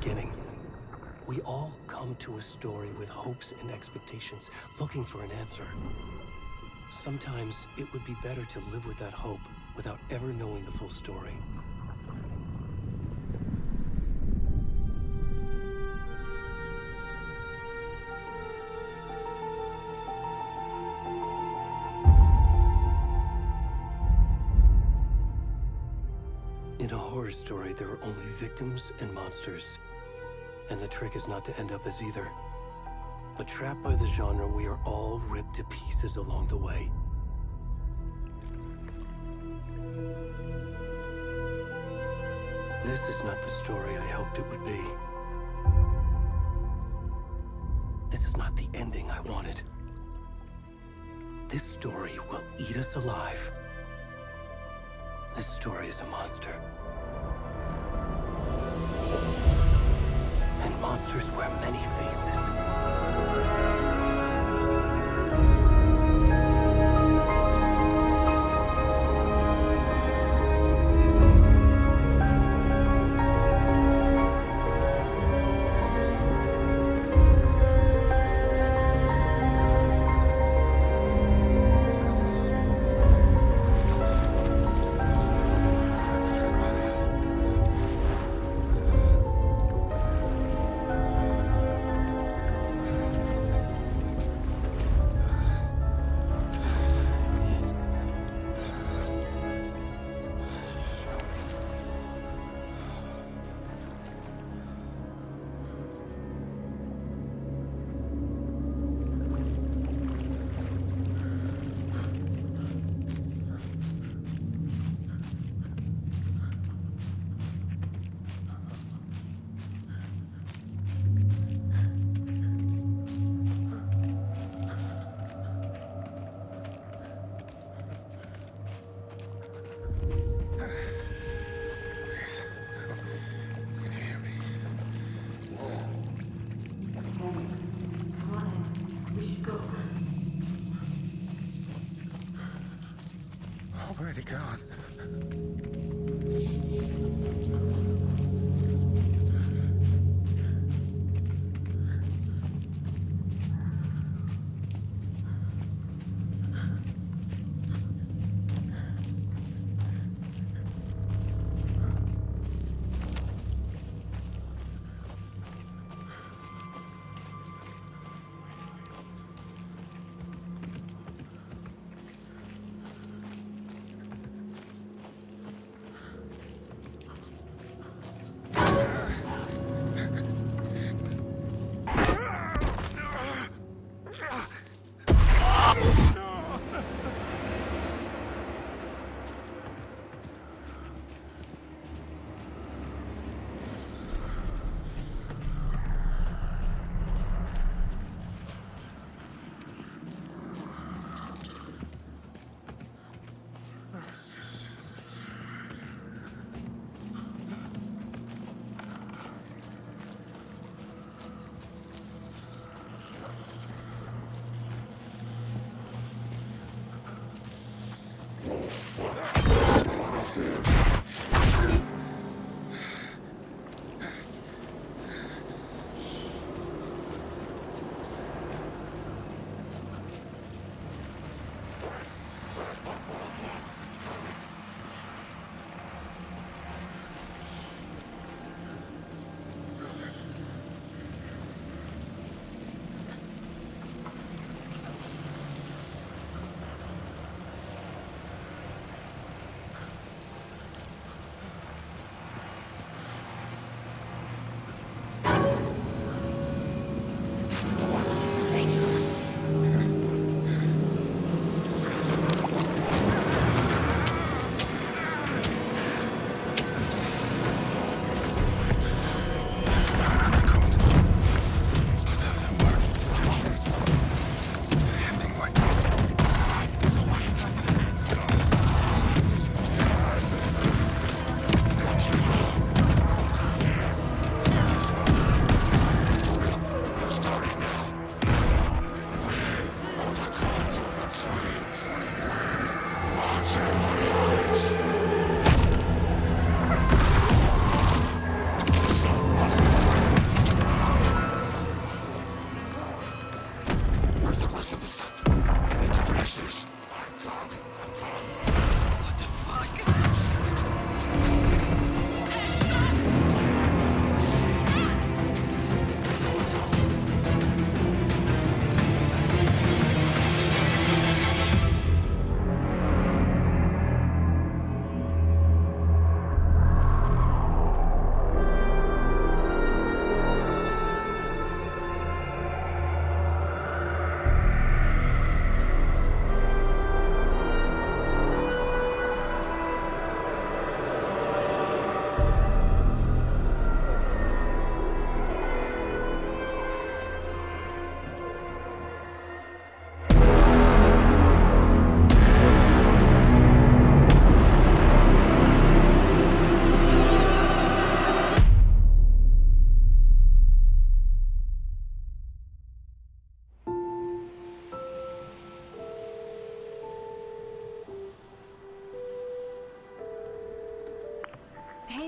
beginning. We all come to a story with hopes and expectations, looking for an answer. Sometimes it would be better to live with that hope without ever knowing the full story. In a horror story, there are only victims and monsters. And the trick is not to end up as either. But trapped by the genre, we are all ripped to pieces along the way. This is not the story I hoped it would be. This is not the ending I wanted. This story will eat us alive. This story is a monster. And monsters wear many faces. Where'd he gone?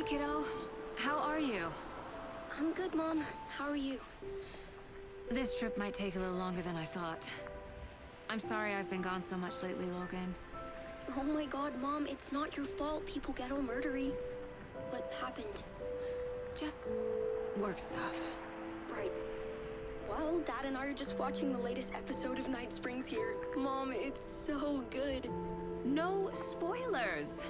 Hey, kiddo. How are you? I'm good, Mom. How are you? This trip might take a little longer than I thought. I'm sorry I've been gone so much lately, Logan. Oh my god, Mom, it's not your fault people get all murdery. What happened? Just work stuff. Right. Well, Dad and I are just watching the latest episode of Night Springs here. Mom, it's so good. No spoilers!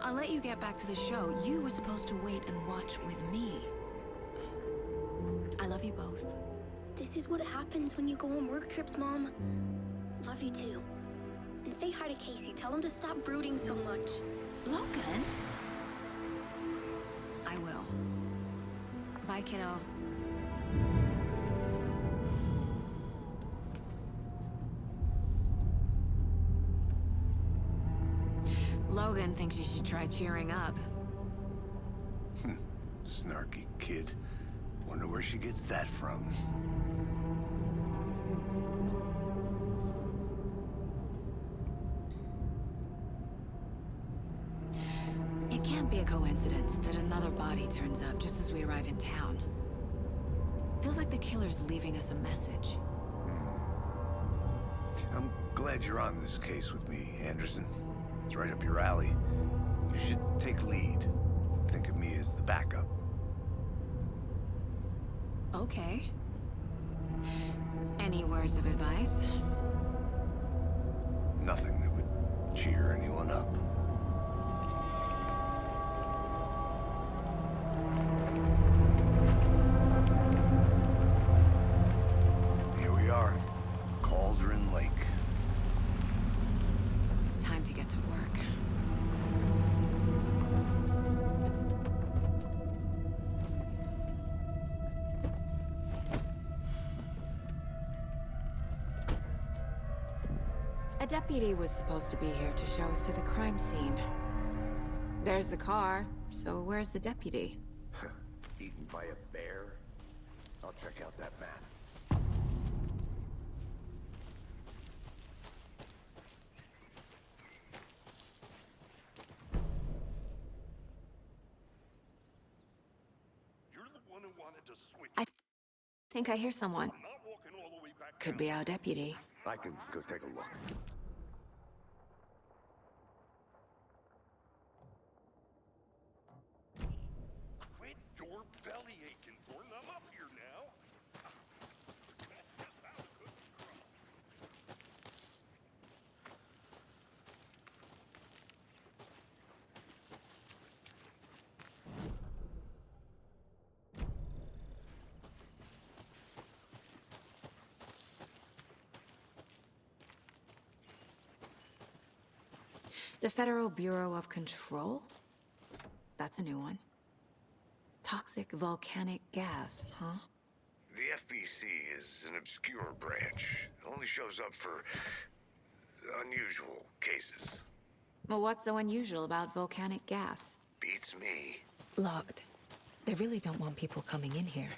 I'll let you get back to the show. You were supposed to wait and watch with me. I love you both. This is what happens when you go on work trips, Mom. Love you too. And say hi to Casey. Tell him to stop brooding so much. Logan? I will. Bye, kiddo. Logan thinks you should try cheering up. Snarky kid. Wonder where she gets that from. It can't be a coincidence that another body turns up just as we arrive in town. Feels like the killer's leaving us a message. I'm glad you're on this case with me, Anderson. It's right up your alley. You should take lead. Think of me as the backup. Okay. Any words of advice? Nothing that would cheer anyone up. Here we are. Cauldron Lake. Time to get to work. A deputy was supposed to be here to show us to the crime scene. There's the car, so where's the deputy? Eaten by a bear? I'll check out that map. You're the one who wanted to switch. I think I hear someone. We're not walking all the way back Could down. be our deputy. I can go take a look. Quit your belly aching, Thornton. I'm up here now. The Federal Bureau of Control? That's a new one. Toxic volcanic gas, huh? The FBC is an obscure branch. It only shows up for unusual cases. Well, what's so unusual about volcanic gas? Beats me. Logged. They really don't want people coming in here.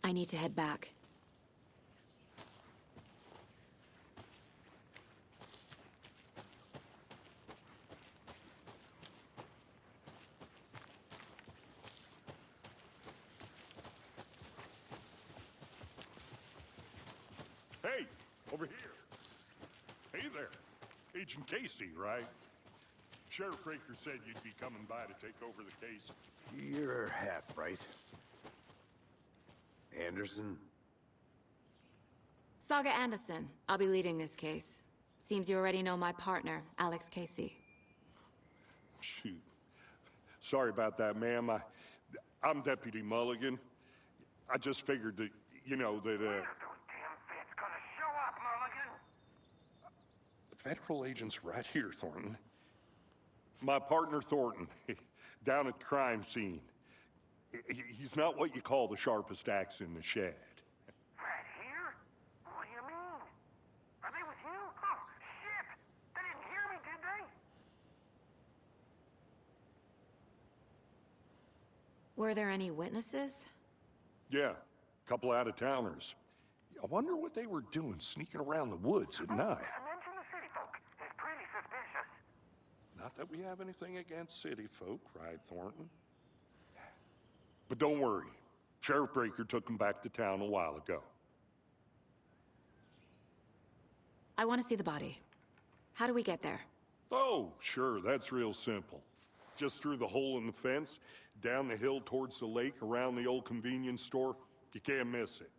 I need to head back. over here. Hey there. Agent Casey, right? Sheriff Breaker said you'd be coming by to take over the case. You're half right. Anderson? Saga Anderson. I'll be leading this case. Seems you already know my partner, Alex Casey. Shoot. Sorry about that, ma'am. I'm Deputy Mulligan. I just figured that, that, Those damn feds gonna show up, Mulligan. Federal agent's right here, Thornton. My partner, Thornton, down at the crime scene. He's not what you call the sharpest axe in the shed. Right here? What do you mean? Are they with you? Oh, shit! They didn't hear me, did they? Were there any witnesses? Yeah, a couple out-of-towners. I wonder what they were doing sneaking around the woods at night. Mention the city folk. It's pretty suspicious. Not that we have anything against city folk, cried Thornton. But don't worry. Sheriff Breaker took them back to town a while ago. I want to see the body. How do we get there? Oh, sure, that's real simple. Just through the hole in the fence, down the hill towards the lake, around the old convenience store. You can't miss it.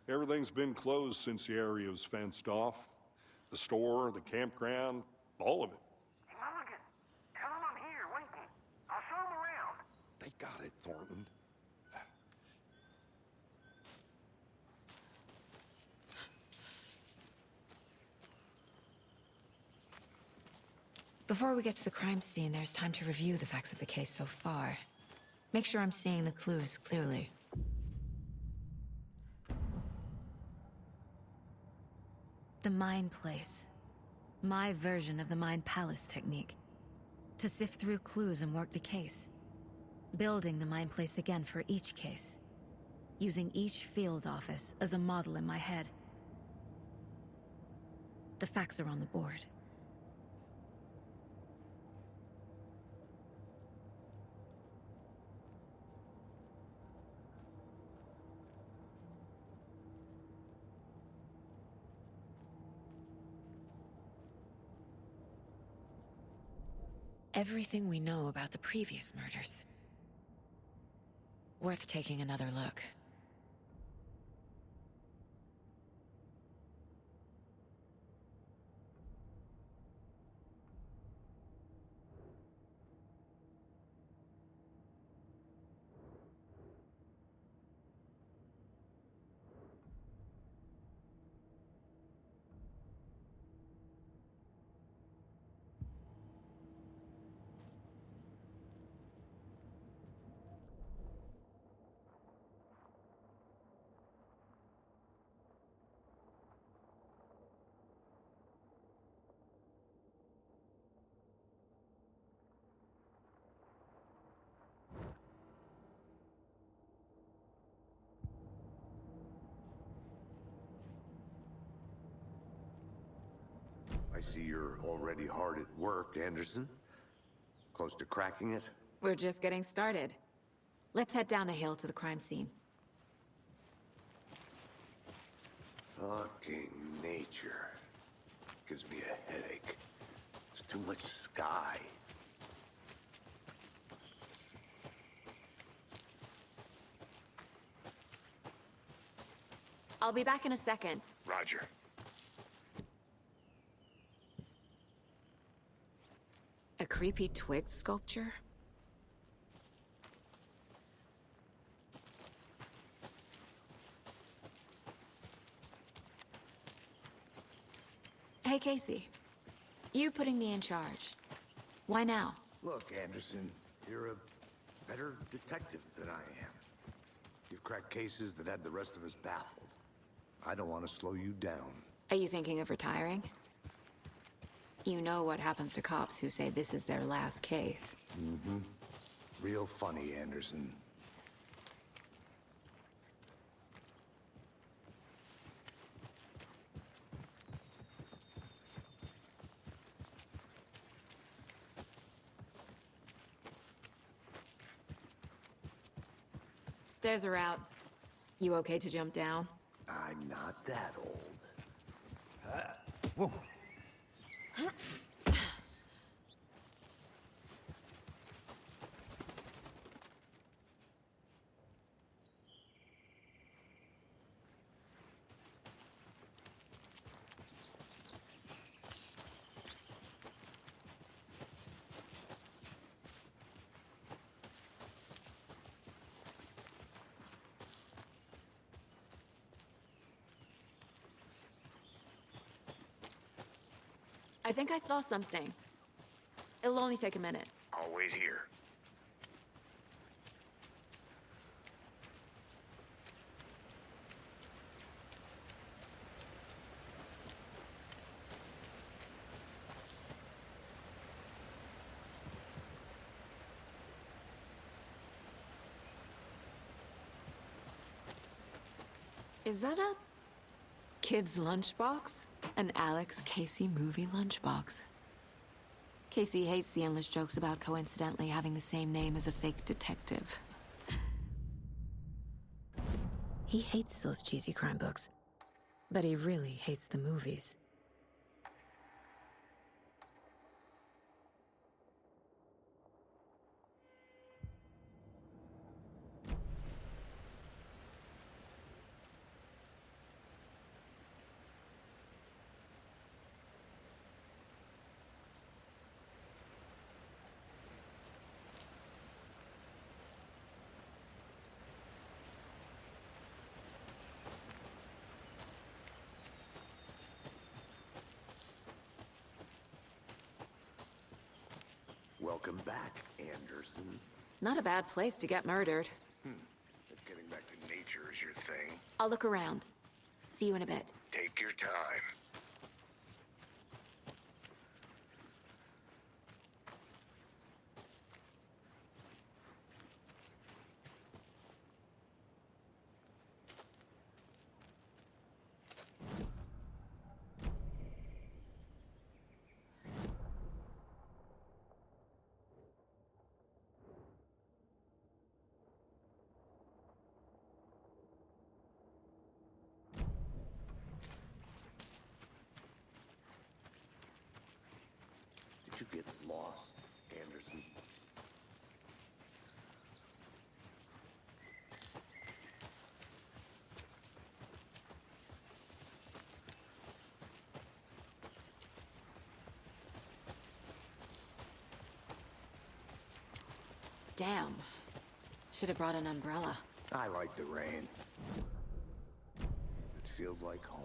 Everything's been closed since the area was fenced off. The store, the campground, all of it. Hey, Mulligan, tell them I'm here, waiting. I'll show them around. They got it, Thornton. Before we get to the crime scene, there's time to review the facts of the case so far. Make sure I'm seeing the clues clearly. The Mind Place. My version of the Mind Palace technique. To sift through clues and work the case. Building the Mind Place again for each case. Using each field office as a model in my head. The facts are on the board. Everything we know about the previous murders. Worth taking another look. I see you're already hard at work, Anderson. Close to cracking it? We're just getting started. Let's head down the hill to the crime scene. Fucking nature. Gives me a headache. There's too much sky. I'll be back in a second. Roger. A creepy twig sculpture? Hey, Casey. You putting me in charge. Why now? Look, Anderson, you're a better detective than I am. You've cracked cases that had the rest of us baffled. I don't want to slow you down. Are you thinking of retiring? You know what happens to cops who say this is their last case. Mm-hmm. Real funny, Anderson. Stairs are out. You okay to jump down? I'm not that old. Whoa. I think I saw something. It'll only take a minute. I'll wait here. Is that a kid's lunchbox? An Alex Casey movie lunchbox. Casey hates the endless jokes about coincidentally having the same name as a fake detective. He hates those cheesy crime books, but he really hates the movies. Welcome back, Anderson. Not a bad place to get murdered. If getting back to nature is your thing, I'll look around. See you in a bit. take your time. Did you get lost, Anderson? Damn. Should have brought an umbrella. I like the rain. It feels like home.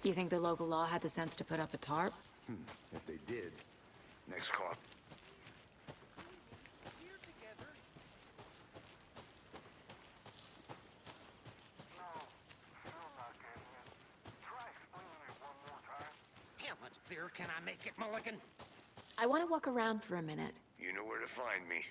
You think the local law had the sense to put up a tarp? If they did, Next call. How much clearer can I make it, Mulligan? I want to walk around for a minute. You know where to find me.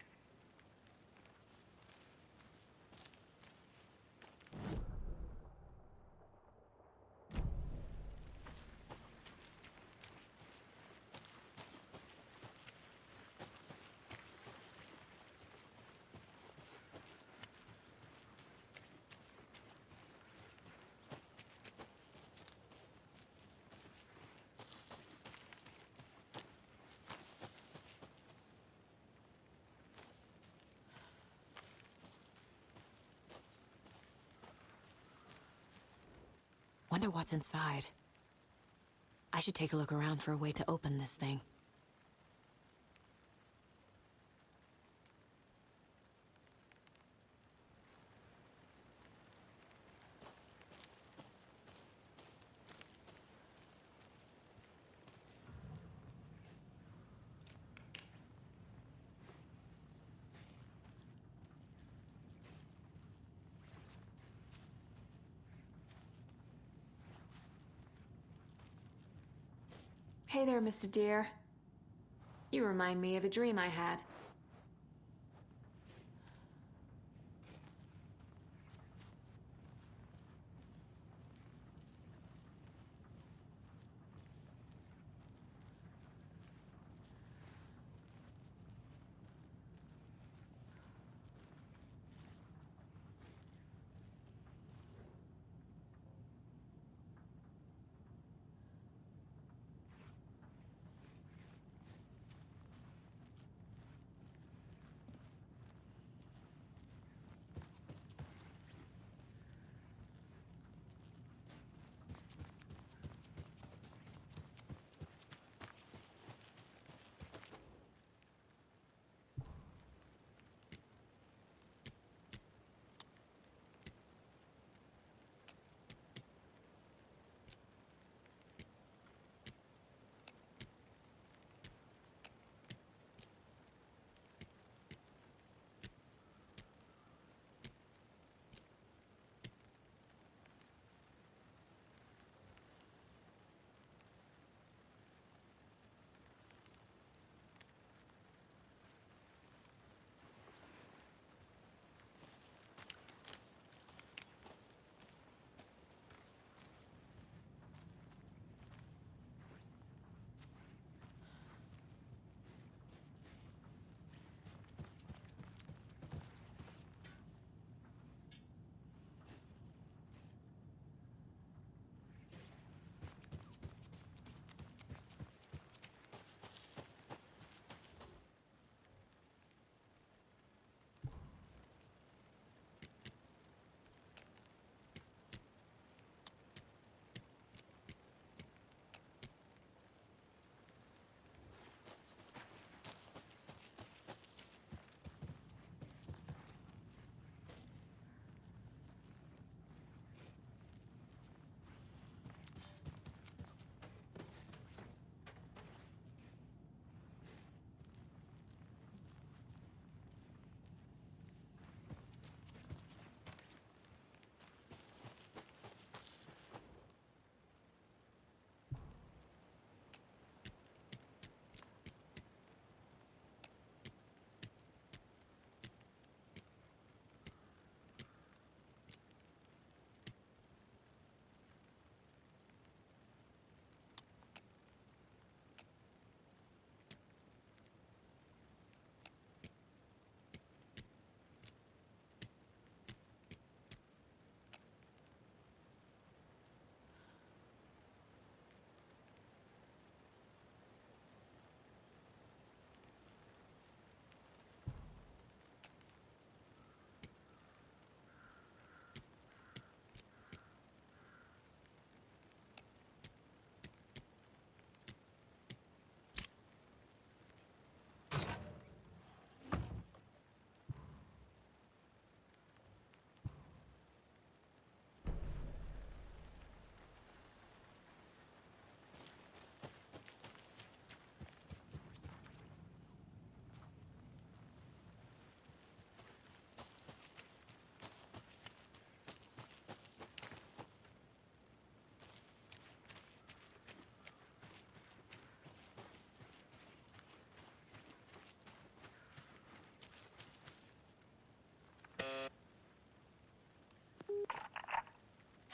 Wonder what's inside. I should take a look around for a way to open this thing. Hey there, Mr. Deer. You remind me of a dream I had.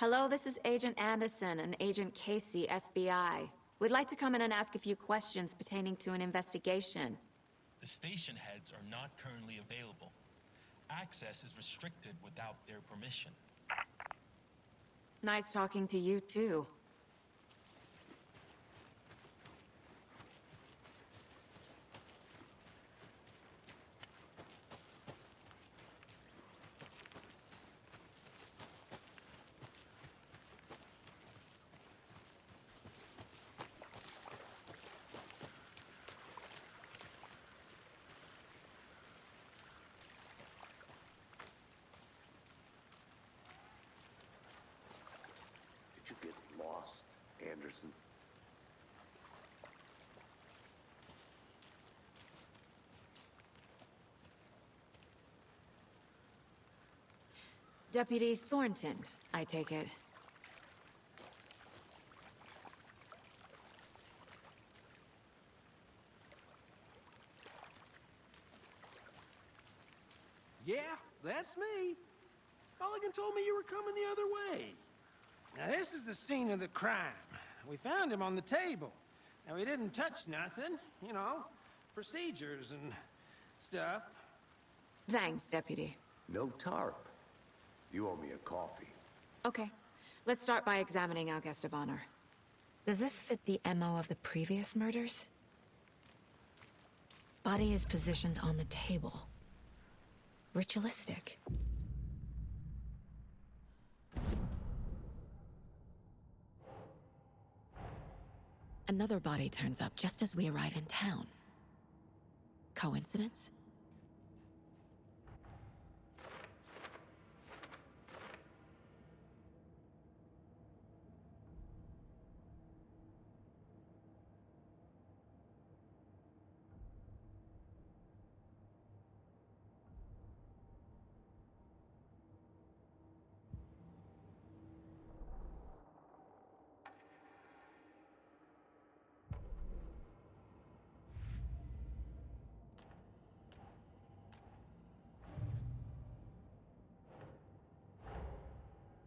Hello, this is Agent Anderson and Agent Casey, FBI. We'd like to come in and ask a few questions pertaining to an investigation. The station heads are not currently available. Access is restricted without their permission. Nice talking to you, too. Did you get lost, Anderson? Deputy Thornton, I take it. Yeah, that's me. Mulligan told me you were coming the other way. Now, this is the scene of the crime. We found him on the table. Now, we didn't touch nothing, you know, procedures and stuff. Thanks, Deputy. No tarp. You owe me a coffee. Okay, let's start by examining our guest of honor. Does this fit the MO of the previous murders? Body is positioned on the table. Ritualistic. Another body turns up just as we arrive in town. Coincidence?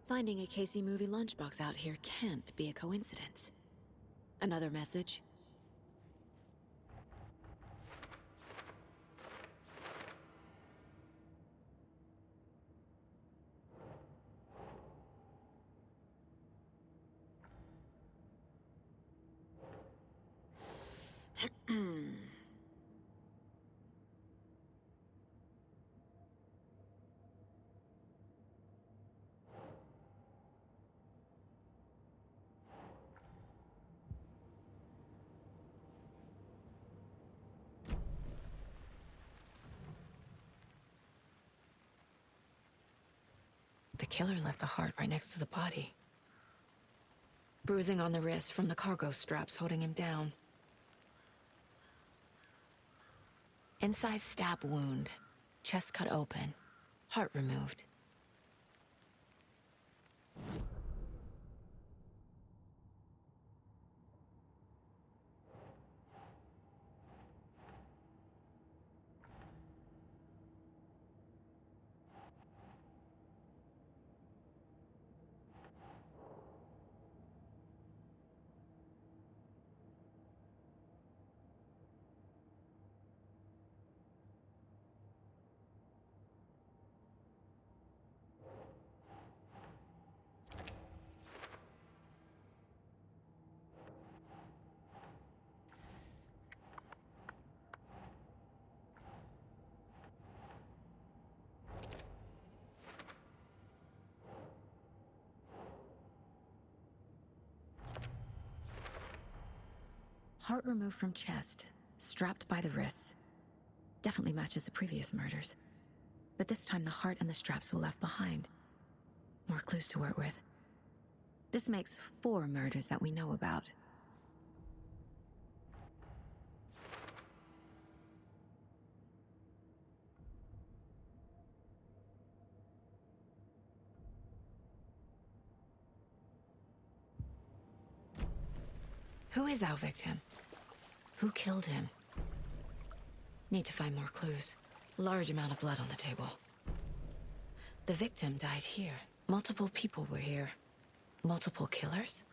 Finding a Casey movie lunchbox out here can't be a coincidence. Another message? The killer left the heart right next to the body. Bruising on the wrist from the cargo straps holding him down. Incised stab wound. Chest cut open. Heart removed. Heart removed from chest, strapped by the wrists. Definitely matches the previous murders. But this time the heart and the straps were left behind. More clues to work with. This makes 4 murders that we know about. Who is our victim? Who killed him? Need to find more clues. Large amount of blood on the table. The victim died here. Multiple people were here. Multiple killers?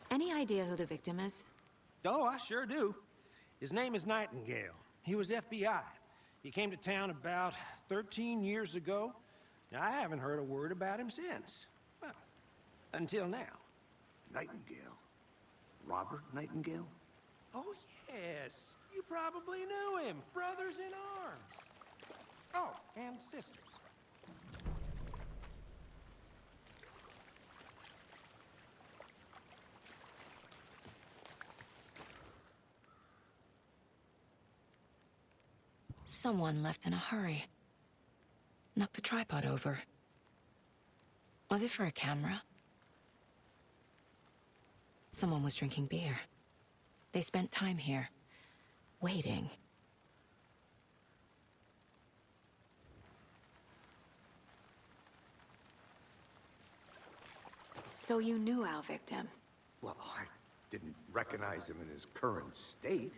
Any idea who the victim is? Oh, I sure do. His name is Nightingale. He was FBI. He came to town about 13 years ago. Now, I haven't heard a word about him since. Well, until now. Nightingale? Robert Nightingale? Oh, yes. You probably knew him. Brothers in arms. Oh, and sisters. Someone left in a hurry. Knocked the tripod over. Was it for a camera? Someone was drinking beer. They spent time here, waiting. So you knew our victim? Well, I didn't recognize him in his current state.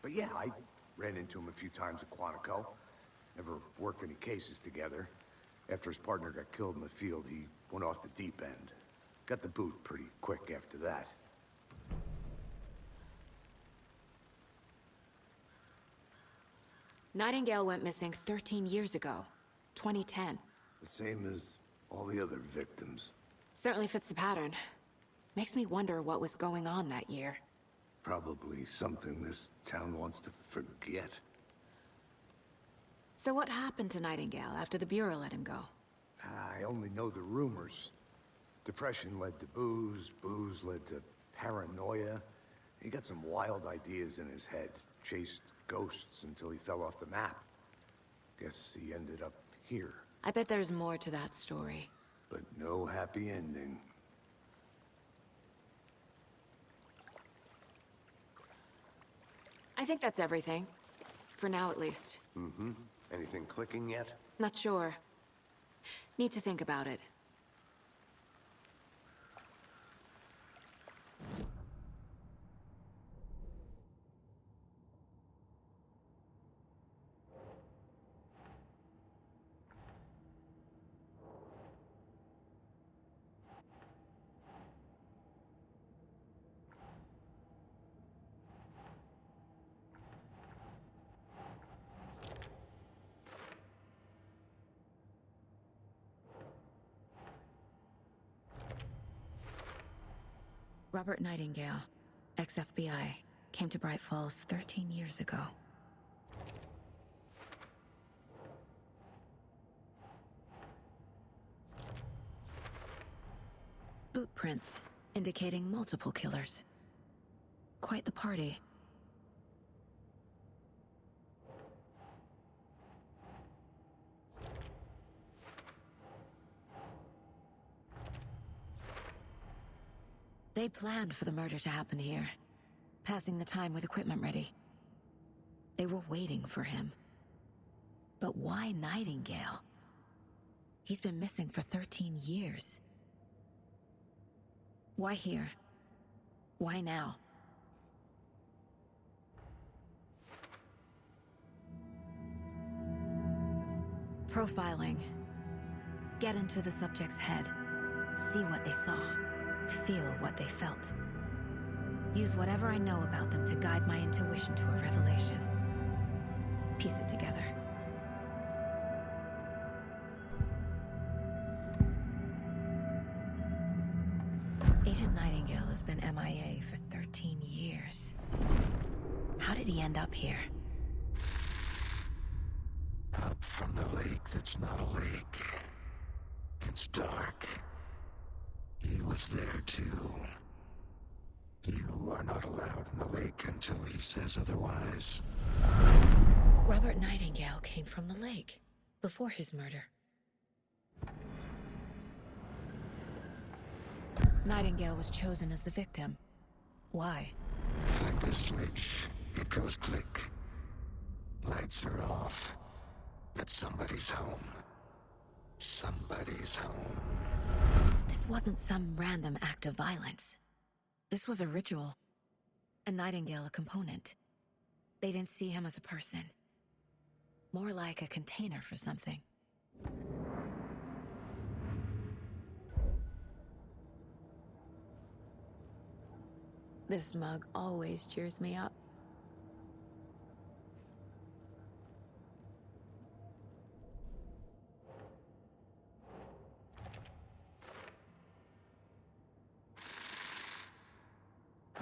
But yeah, I ran into him a few times at Quantico. Never worked any cases together. After his partner got killed in the field, he went off the deep end. Got the boot pretty quick after that. Nightingale went missing 13 years ago, 2010. The same as all the other victims. Certainly fits the pattern. Makes me wonder what was going on that year. Probably something this town wants to forget. So what happened to Nightingale after the Bureau let him go? I only know the rumors. Depression led to booze, booze led to paranoia. He got some wild ideas in his head, chased ghosts until he fell off the map. Guess he ended up here. I bet there's more to that story. But no happy ending. I think that's everything. For now, at least. Mm-hmm. Anything clicking yet? Not sure. Need to think about it. Robert Nightingale, ex-FBI, came to Bright Falls 13 years ago. Boot prints indicating multiple killers. Quite the party. They planned for the murder to happen here, passing the time with equipment ready. They were waiting for him. But why Nightingale? He's been missing for 13 years. Why here? Why now? Profiling. Get into the subject's head. See what they saw. Feel what they felt. Use whatever I know about them to guide my intuition to a revelation. Piece it together. Agent Nightingale has been MIA for 13 years. How did he end up here? Up from the lake that's not a lake. It's dark. He was there too. You are not allowed in the lake until he says otherwise. Robert Nightingale came from the lake, before his murder. Nightingale was chosen as the victim. Why? Flick the switch, it goes click. Lights are off, but somebody's home. Somebody's home. This wasn't some random act of violence. This was a ritual. and Nightingale a component. They didn't see him as a person. More like a container for something. This mug always cheers me up.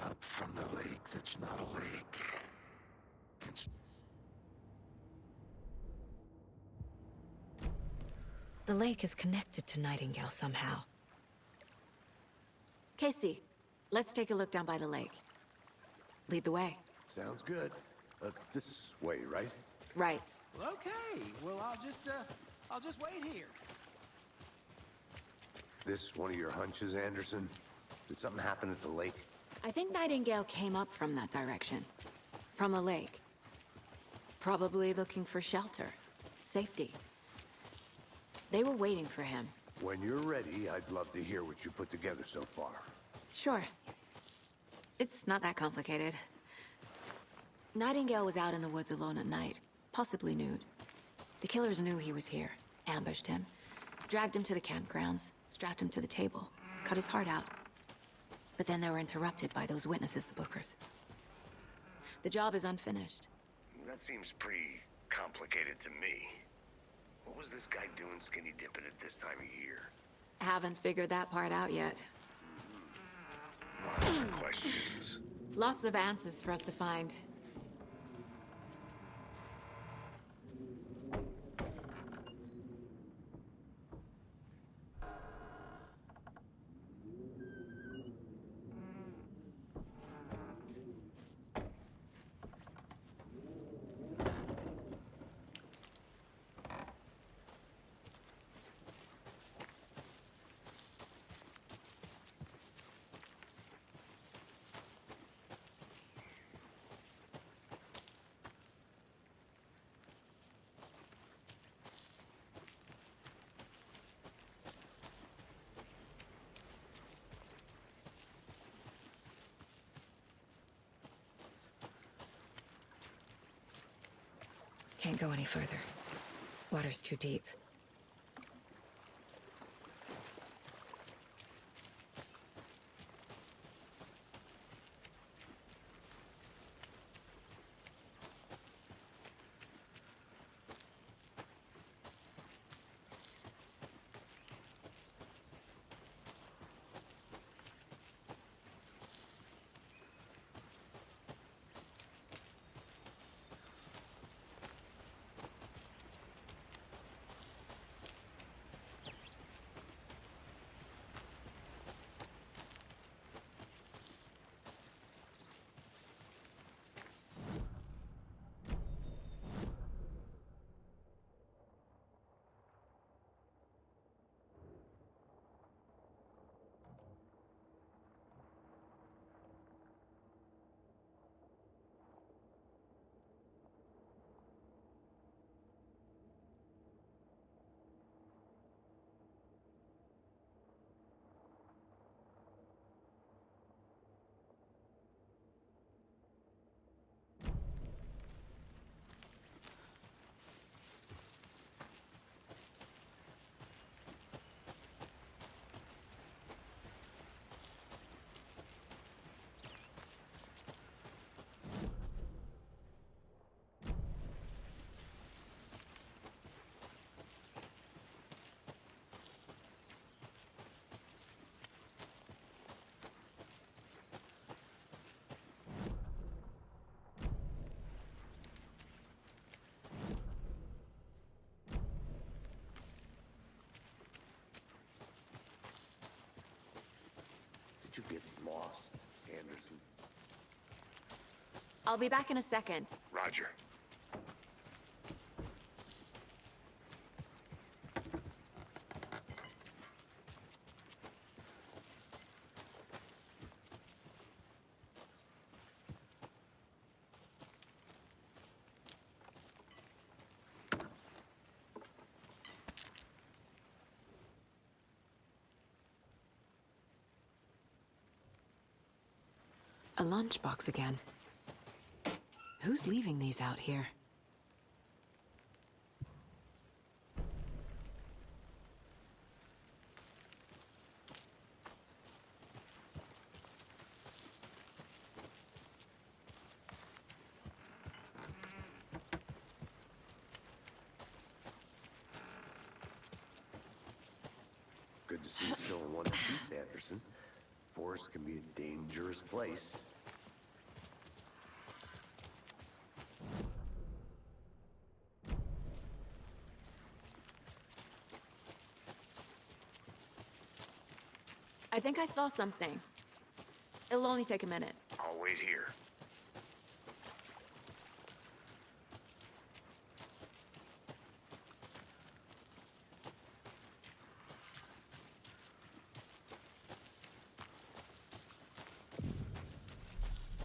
Up from the lake that's not a lake. The lake is connected to Nightingale somehow. Casey, let's take a look down by the lake. Lead the way. Sounds good. This way, right? Right. Well, okay. Well, I'll just wait here. This one of your hunches, Anderson? Did something happen at the lake? I think Nightingale came up from that direction. From the lake. Probably looking for shelter. Safety. They were waiting for him. When you're ready, I'd love to hear what you put together so far. Sure. It's not that complicated. Nightingale was out in the woods alone at night, possibly nude. The killers knew he was here, ambushed him, dragged him to the campgrounds, strapped him to the table, cut his heart out. But then they were interrupted by those witnesses, the Bookers. The job is unfinished. That seems pretty complicated to me. What was this guy doing skinny dipping at this time of year? Haven't figured that part out yet. Lots of questions. Lots of answers for us to find. Can't go any further. Water's too deep. Did you get lost, Anderson? I'll be back in a second. Roger. A lunchbox again. Who's leaving these out here? Good to see you still in one piece, Anderson. Forest can be a dangerous place. I think I saw something. It'll only take a minute. I'll wait here.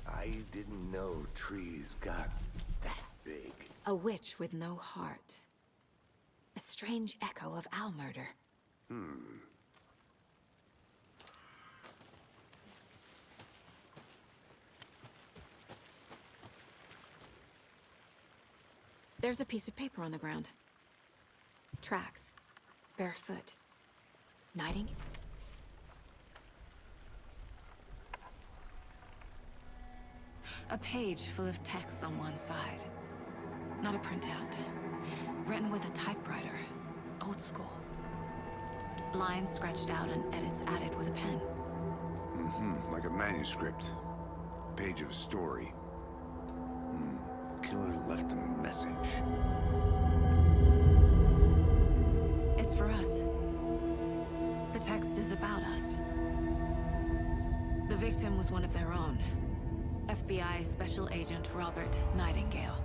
I didn't know trees got that big. A witch with no heart. A strange echo of owl murder. There's a piece of paper on the ground. Tracks. Barefoot. Nighting? A page full of text on one side. Not a printout. Written with a typewriter. Old school. Lines scratched out and edits added with a pen. Like a manuscript. Page of a story. Killer left a message. It's for us. The text is about us. The victim was one of their own. FBI Special Agent Robert Nightingale.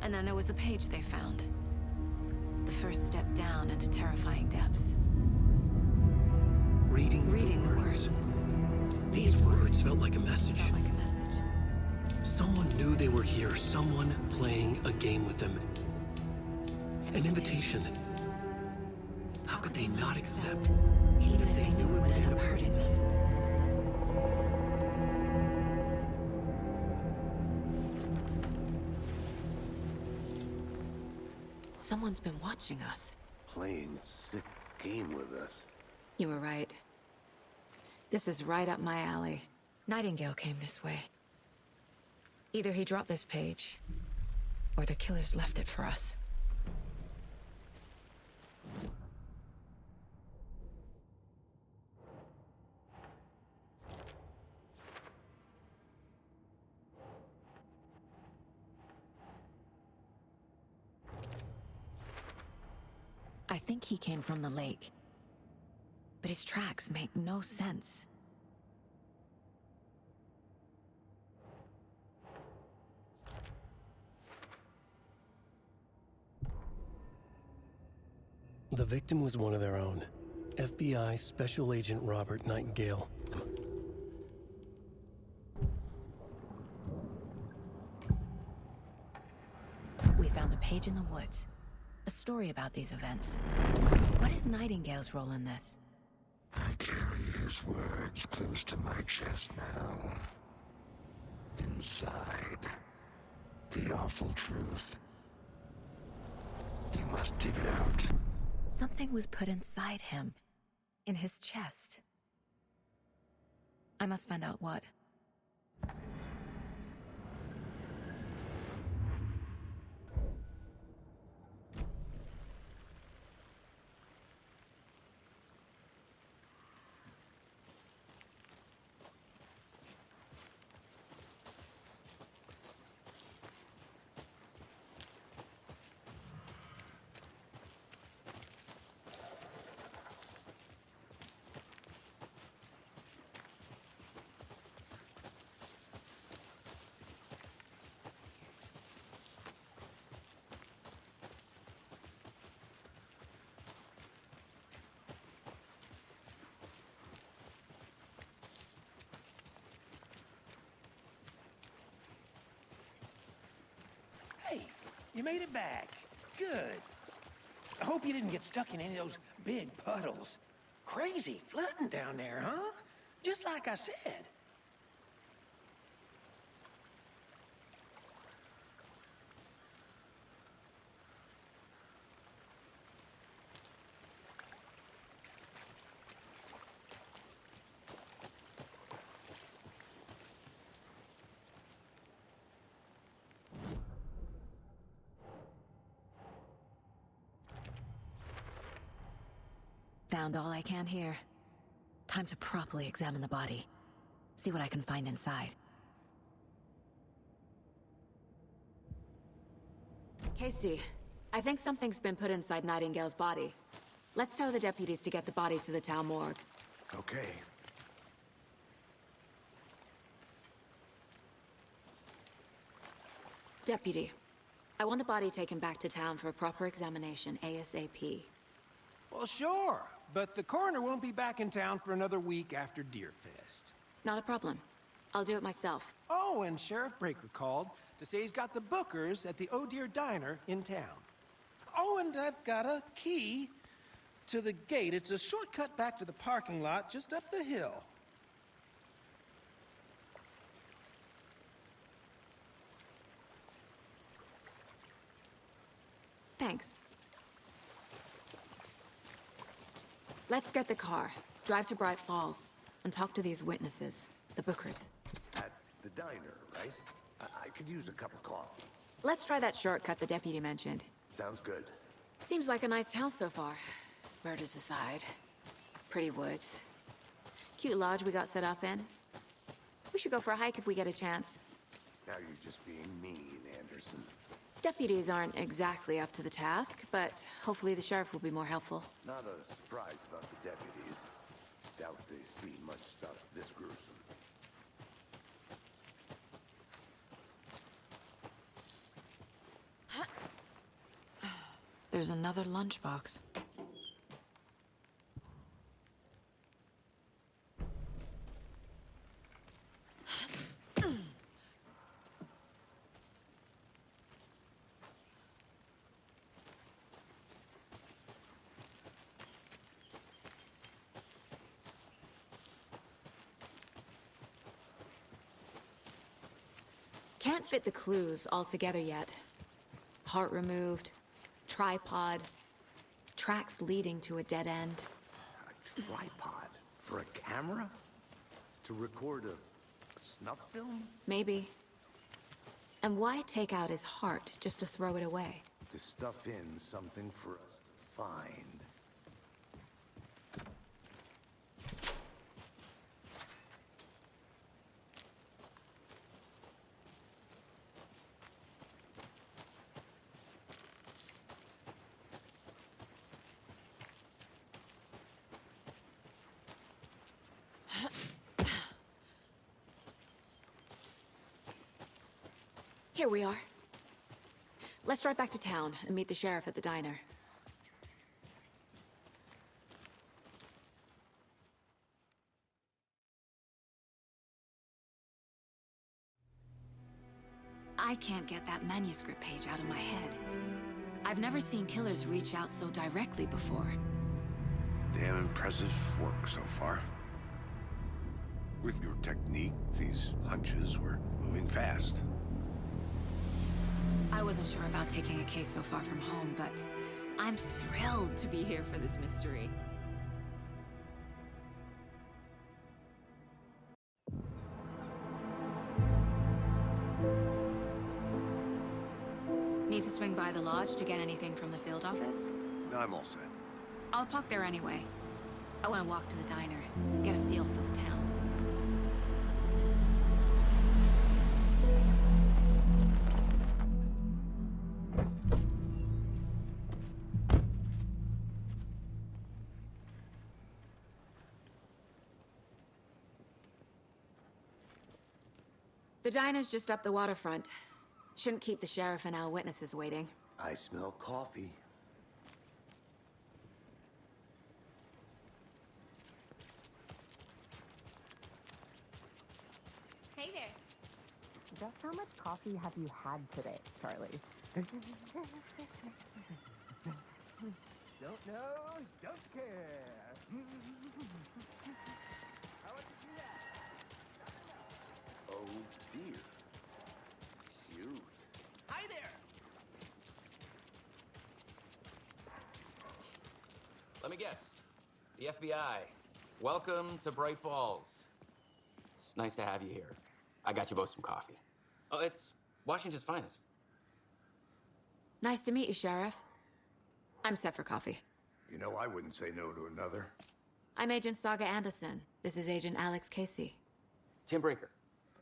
And then there was the page they found. The first step down into terrifying depths. Reading the words. These words felt like a message. Someone knew they were here, someone playing a game with them. An invitation. How could they not accept, even if they knew it would end up hurting them? Someone's been watching us. Playing a sick game with us. You were right. This is right up my alley. Nightingale came this way. Either he dropped this page, or the killers left it for us. I think he came from the lake. But his tracks make no sense. The victim was one of their own. FBI Special Agent Robert Nightingale. We found a page in the woods. A story about these events. What is Nightingale's role in this? I carry his words close to my chest now. Inside, the awful truth. You must dig it out. Something was put inside him. In his chest. I must find out what. Hey, you made it back. Good. I hope you didn't get stuck in any of those big puddles. Crazy flooding down there, huh? Just like I said. sound all I can hear. Time to properly examine the body. See what I can find inside. Casey, I think something's been put inside Nightingale's body. Let's tell the deputies to get the body to the town morgue. Okay. Deputy, I want the body taken back to town for a proper examination, ASAP. Well, sure, but the coroner won't be back in town for another week after Deerfest. Not a problem. I'll do it myself. Oh, and Sheriff Breaker called to say he's got the Bookers at the Oh Dear Diner in town. Oh, and I've got a key to the gate. It's a shortcut back to the parking lot just up the hill. Thanks. Let's get the car, drive to Bright Falls, and talk to these witnesses, the Bookers. At the diner, right? I could use a cup of coffee. Let's try that shortcut the deputy mentioned. Sounds good. Seems like a nice town so far. Murders aside. Pretty woods. Cute lodge we got set up in. We should go for a hike if we get a chance. Now you're just being mean, Anderson. Deputies aren't exactly up to the task, but hopefully the sheriff will be more helpful. Not a surprise about the deputies. Doubt they see much stuff this gruesome. There's another lunchbox. Can't fit the clues all together yet. Heart removed, tripod, tracks leading to a dead end. A tripod? For a camera? To record a snuff film? Maybe. And why take out his heart just to throw it away? To stuff in something for us to find. Here we are. Let's drive back to town and meet the sheriff at the diner. I can't get that manuscript page out of my head. I've never seen killers reach out so directly before. Damn impressive work so far. With your technique, these hunches were moving fast. I wasn't sure about taking a case so far from home, but I'm thrilled to be here for this mystery. Need to swing by the lodge to get anything from the field office? I'm all set. I'll park there anyway. I want to walk to the diner, get a feel for the town. The diner's just up the waterfront. Shouldn't keep the sheriff and our witnesses waiting. I smell coffee. Hey there. Just how much coffee have you had today, Charlie? Don't know, don't care. How would you do that? Oh dear. Cute. Hi there! Let me guess. The FBI. Welcome to Bright Falls. It's nice to have you here. I got you both some coffee. Oh, it's Washington's finest. Nice to meet you, Sheriff. I'm set for coffee. You know, I wouldn't say no to another. I'm Agent Saga Anderson. This is Agent Alex Casey. Tim Breaker.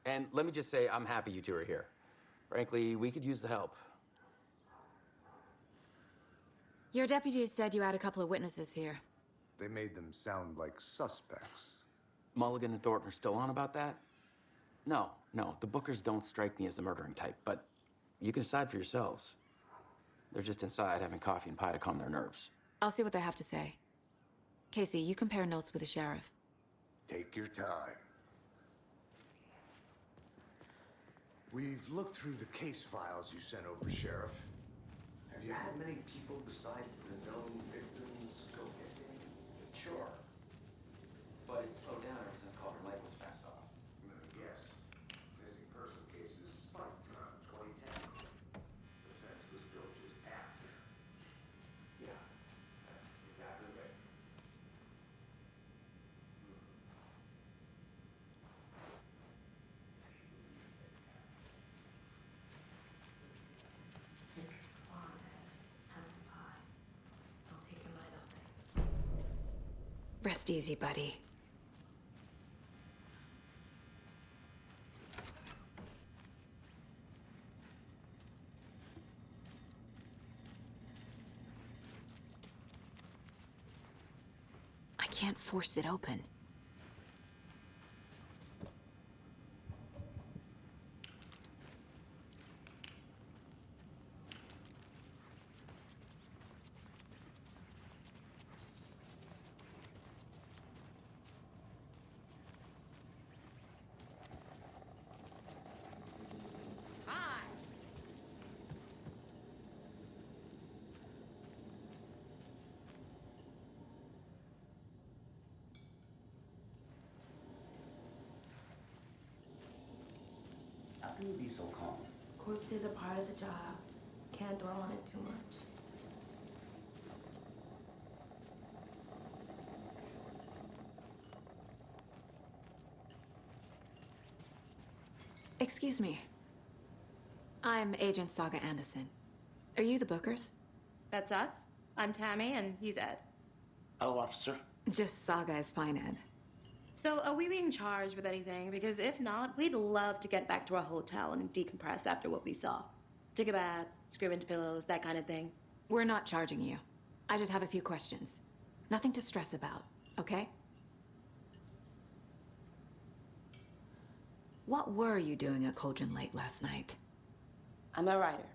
And let me just say, I'm happy you two are here. Frankly, we could use the help. Your deputies said you had a couple of witnesses here. They made them sound like suspects. Mulligan and Thornton are still on about that? No, the Bookers don't strike me as the murdering type, but you can decide for yourselves. They're just inside having coffee and pie to calm their nerves. I'll see what they have to say. Casey, you compare notes with the sheriff. Take your time. We've looked through the case files you sent over, Sheriff. Have you had many people besides the known victims go missing? Sure. But it's slowed down ever since Calder Lake was fenced off. Yes. Missing person cases spiked around 2010. The fence was built just after. Yeah, that's exactly right. Rest easy, buddy. I can't force it open. How can you be so calm? Corpse is a part of the job. Can't dwell on it too much. Excuse me. I'm Agent Saga Anderson. Are you the Bookers? That's us. I'm Tammy, and he's Ed. Hello, officer. Just Saga is fine, Ed. So, are we being charged with anything? Because if not, we'd love to get back to our hotel and decompress after what we saw. Take a bath, scream into pillows, that kind of thing. We're not charging you. I just have a few questions. Nothing to stress about, okay? What were you doing at Cauldron Lake last night? I'm a writer.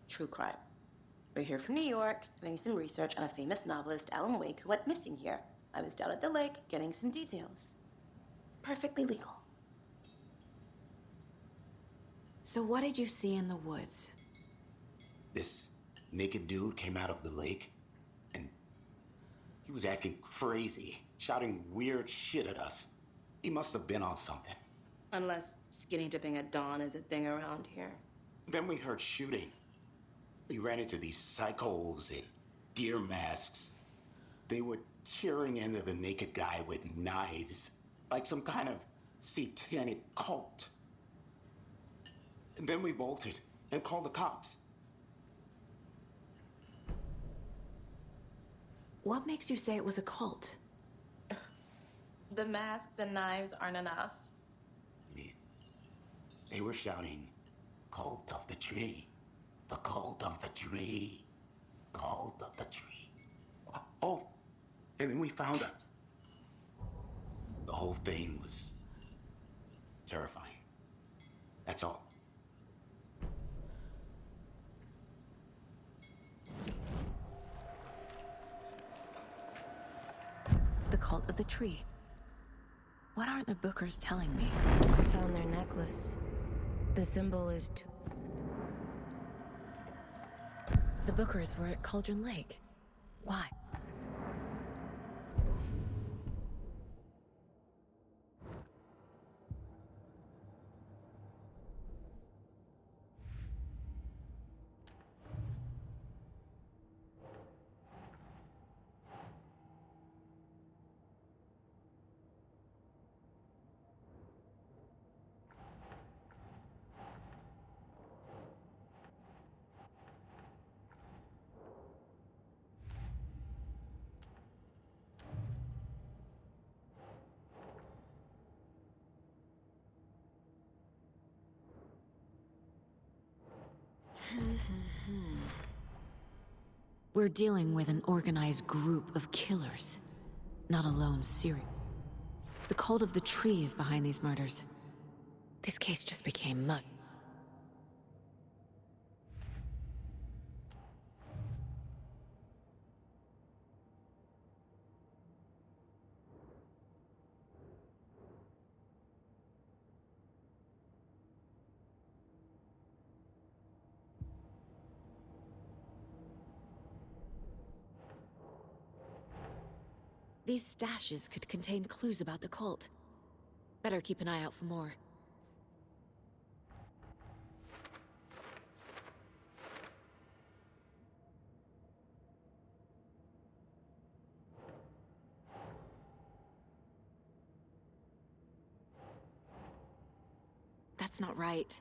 True crime. We're here from New York, doing some research on a famous novelist, Alan Wake, who went missing here. I was down at the lake, getting some details. Perfectly legal. So what did you see in the woods? This naked dude came out of the lake, and he was acting crazy, shouting weird shit at us. He must have been on something. Unless skinny dipping at dawn is a thing around here. Then we heard shooting. We ran into these psychos in deer masks. They were tearing into the naked guy with knives, like some kind of satanic cult. And then we bolted and called the cops. What makes you say it was a cult? The masks and knives aren't enough. They were shouting, "Cult of the tree, the cult of the tree, cult of the tree." Oh, and then we found it. The whole thing was terrifying. That's all. The cult of the tree. What aren't the Bookers telling me? I found their necklace. The symbol is The Bookers were at Cauldron Lake. Why? We're dealing with an organized group of killers, not a lone serial. The cult of the tree is behind these murders. This case just became mud. These stashes could contain clues about the cult. Better keep an eye out for more. That's not right.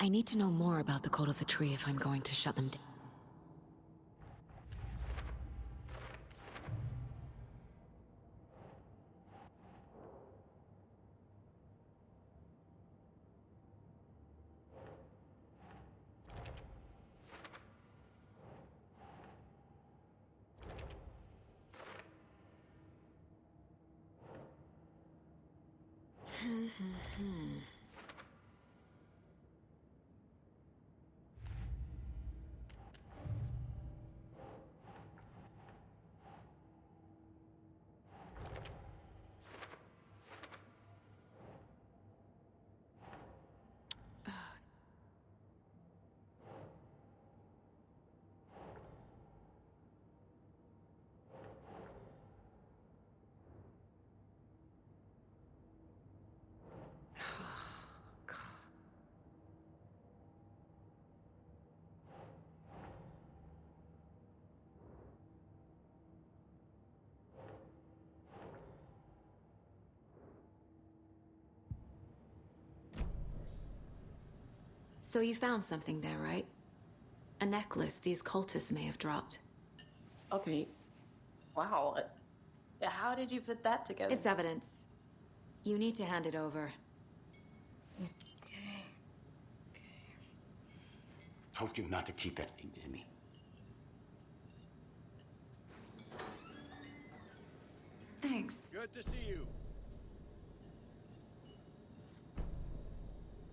I need to know more about the Cult of the Tree if I'm going to shut them down. So you found something there, right? A necklace these cultists may have dropped. Okay. Wow. How did you put that together? It's evidence. You need to hand it over. Okay. Told you not to keep that thing to me. Thanks. Good to see you.